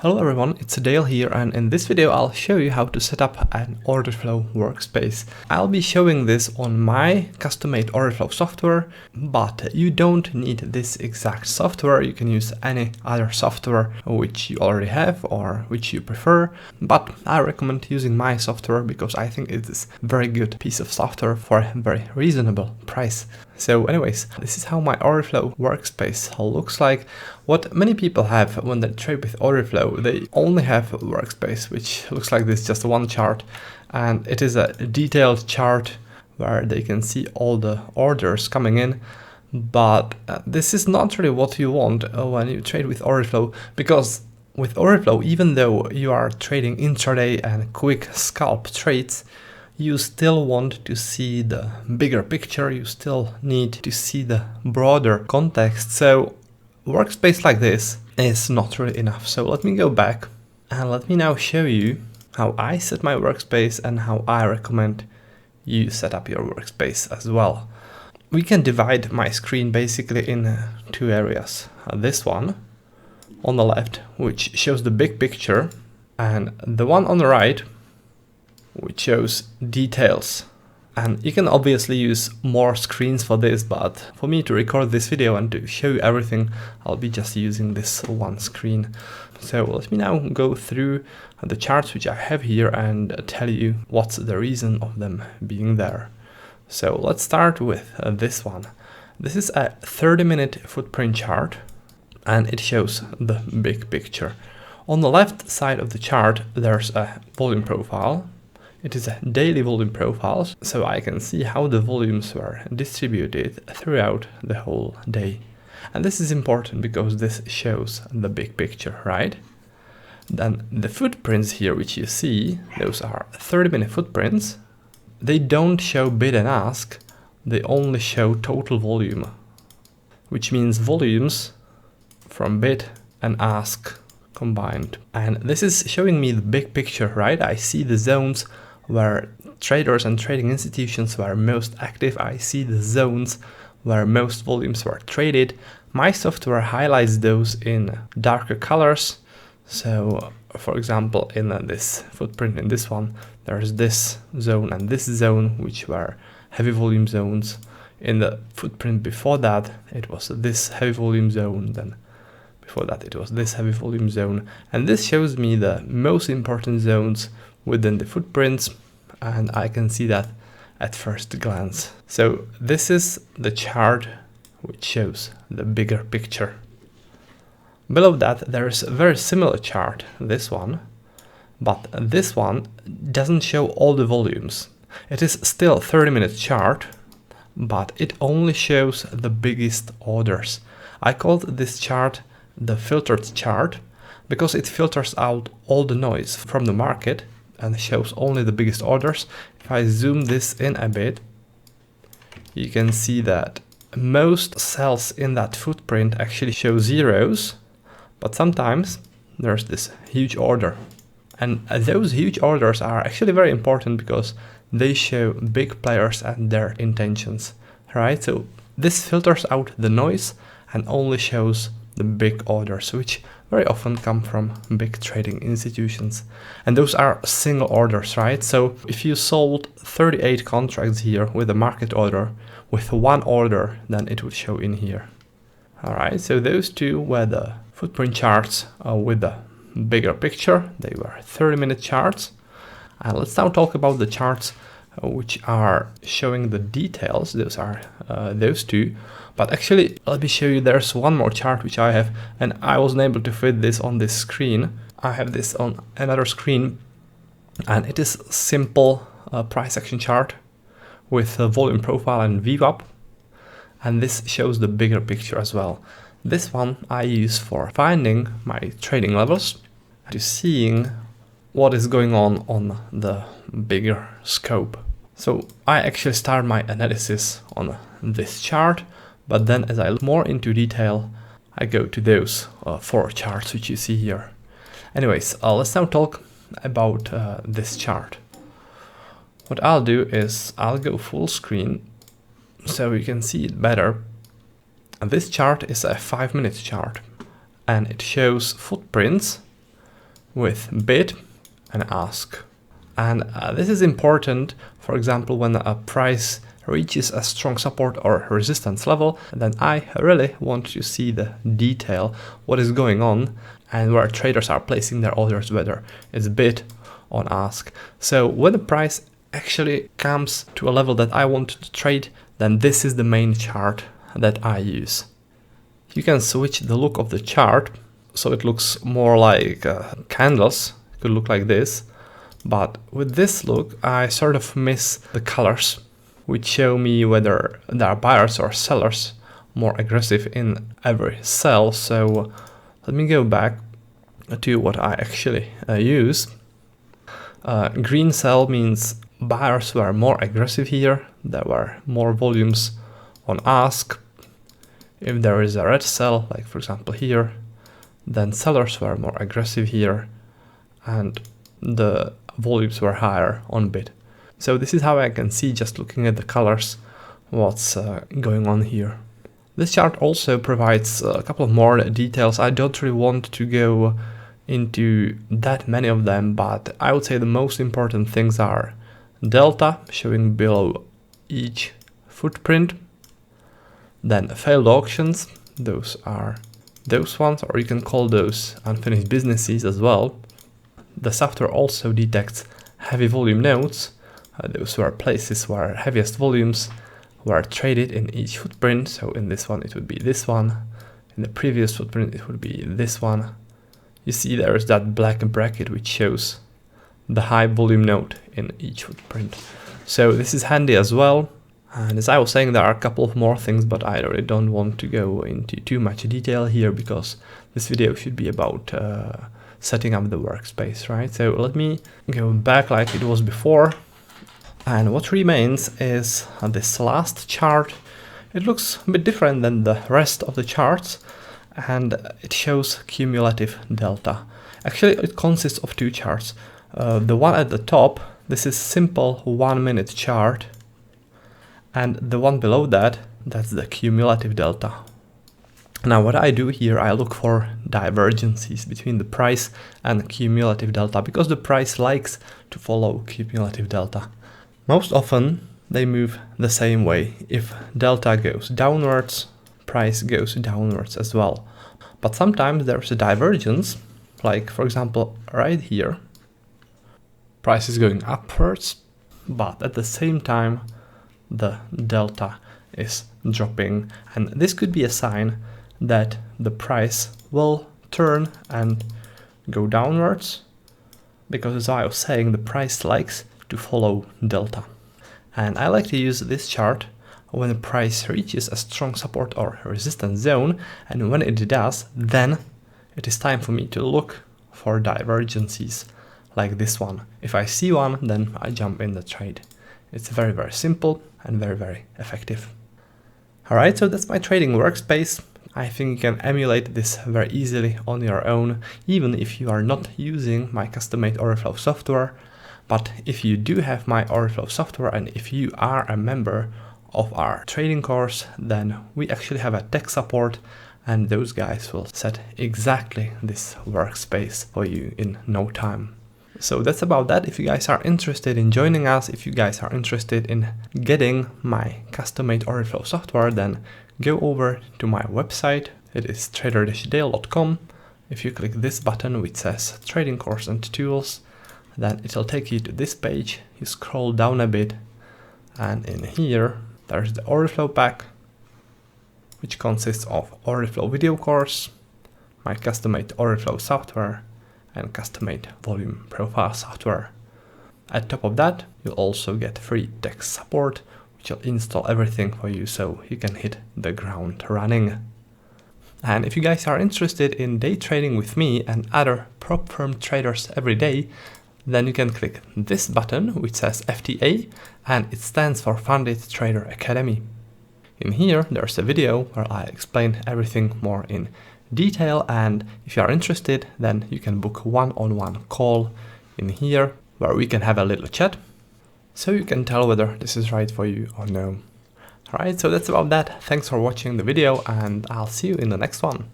Hello everyone, it's Dale here, and in this video I'll show you how to set up an order flow workspace. I'll be showing this on my custom-made order flow software, but you don't need this exact software. You can use any other software which you already have or which you prefer, but I recommend using my software because I think it is a very good piece of software for a very reasonable price. So anyways, this is how my order flow workspace looks like. What many people have when they trade with order flow, they only have a workspace which looks like this, just one chart, and it is a detailed chart where they can see all the orders coming in. But this is not really what you want when you trade with order flow, because with order flow, even though you are trading intraday and quick scalp trades, you still want to see the bigger picture, you still need to see the broader context. So workspace like this is not really enough. So let me go back and let me now show you how I set my workspace and how I recommend you set up your workspace as well. We can divide my screen basically in two areas. This one on the left, which shows the big picture, and the one on the right, which shows details. And you can obviously use more screens for this, but for me to record this video and to show you everything, I'll be just using this one screen. So let me now go through the charts which I have here and tell you what's the reason of them being there. So let's start with this one. This is a 30-minute footprint chart, and it shows the big picture. On the left side of the chart, there's a volume profile. It is a daily volume profile, so I can see how the volumes were distributed throughout the whole day. And this is important because this shows the big picture, right? Then the footprints here, which you see, those are 30-minute footprints. They don't show bid and ask, they only show total volume, which means volumes from bid and ask combined. And this is showing me the big picture, right? I see the zones where traders and trading institutions were most active. I see the zones where most volumes were traded. My software highlights those in darker colors. So for example, in this footprint, in this one, there's this zone and this zone, which were heavy volume zones. In the footprint before that, it was this heavy volume zone, then before that it was this heavy volume zone. And this shows me the most important zones within the footprints, and I can see that at first glance. So this is the chart which shows the bigger picture. Below that there is a very similar chart, this one, but this one doesn't show all the volumes. It is still a 30-minute chart, but it only shows the biggest orders. I called this chart the filtered chart because it filters out all the noise from the market and shows only the biggest orders. If I zoom this in a bit, you can see that most cells in that footprint actually show zeros, but sometimes there's this huge order. And those huge orders are actually very important because they show big players and their intentions, right? So this filters out the noise and only shows the big orders, which very often come from big trading institutions. And those are single orders, right? So if you sold 38 contracts here with a market order, with one order, then it would show in here. All right, so those two were the footprint charts with the bigger picture. They were 30-minute charts. And let's now talk about the charts which are showing the details. Those are those two. But actually, let me show you, there's one more chart which I have, and I wasn't able to fit this on this screen. I have this on another screen, and it is simple price action chart with a volume profile and VWAP, and this shows the bigger picture as well. This one I use for finding my trading levels, to seeing what is going on the bigger scope. So I actually start my analysis on this chart, but then as I look more into detail, I go to those 4 charts which you see here. Anyways, let's now talk about this chart. What I'll do is I'll go full screen so you can see it better. And this chart is a 5-minute chart, and it shows footprints with bid and ask. And this is important, for example, when a price reaches a strong support or resistance level, then I really want to see the detail, what is going on, and where traders are placing their orders, whether it's bid or ask. So when the price actually comes to a level that I want to trade, then this is the main chart that I use. You can switch the look of the chart so it looks more like candles. It could look like this, but with this look I sort of miss the colors, which show me whether there are buyers or sellers more aggressive in every sell. So let me go back to what I actually use. Green sell means buyers were more aggressive here. There were more volumes on ask. If there is a red sell, like for example here, then sellers were more aggressive here and the volumes were higher on bid. So this is how I can see, just looking at the colors, what's going on here. This chart also provides a couple of more details. I don't really want to go into that many of them, but I would say the most important things are delta, showing below each footprint, then failed auctions, those are those ones, or you can call those unfinished businesses as well. The software also detects heavy volume nodes. Those were places where heaviest volumes were traded in each footprint. So in this one, it would be this one. In the previous footprint, it would be this one. You see there is that black bracket which shows the high volume node in each footprint. So this is handy as well. And as I was saying, there are a couple of more things, but I really don't want to go into too much detail here because this video should be about setting up the workspace, right? So let me go back like it was before. And what remains is this last chart. It looks a bit different than the rest of the charts, and it shows cumulative delta. Actually, it consists of two charts. The one at the top, this is simple 1 minute chart. And the one below that, that's the cumulative delta. Now what I do here, I look for divergences between the price and cumulative delta, because the price likes to follow cumulative delta. Most often they move the same way. If delta goes downwards, price goes downwards as well. But sometimes there's a divergence, like for example right here. Price is going upwards, but at the same time the delta is dropping, and this could be a sign that the price will turn and go downwards, because as I was saying, the price likes to follow delta. And I like to use this chart when the price reaches a strong support or resistance zone, and when it does, then it is time for me to look for divergences like this one. If I see one, then I jump in the trade. It's very, very simple and very, very effective. Alright, so that's my trading workspace. I think you can emulate this very easily on your own, even if you are not using my custom-made order flow software. But if you do have my order flow software, and if you are a member of our trading course, then we actually have a tech support, and those guys will set exactly this workspace for you in no time. So that's about that. If you guys are interested in joining us, if you guys are interested in getting my custom-made order flow software, then go over to my website. It is trader-dale.com. If you click this button which says trading course and tools, then it'll take you to this page. You scroll down a bit, and in here there's the order flow pack, which consists of order flow video course, my custom-made order flow software, and custom-made volume profile software. At top of that, you'll also get free tech support, which will install everything for you so you can hit the ground running. And if you guys are interested in day trading with me and other prop firm traders every day, then you can click this button which says FTA, and it stands for Funded Trader Academy. In here, there's a video where I explain everything more in detail, and if you are interested, then you can book one-on-one call in here where we can have a little chat so you can tell whether this is right for you or no. Alright, so that's about that. Thanks for watching the video, and I'll see you in the next one.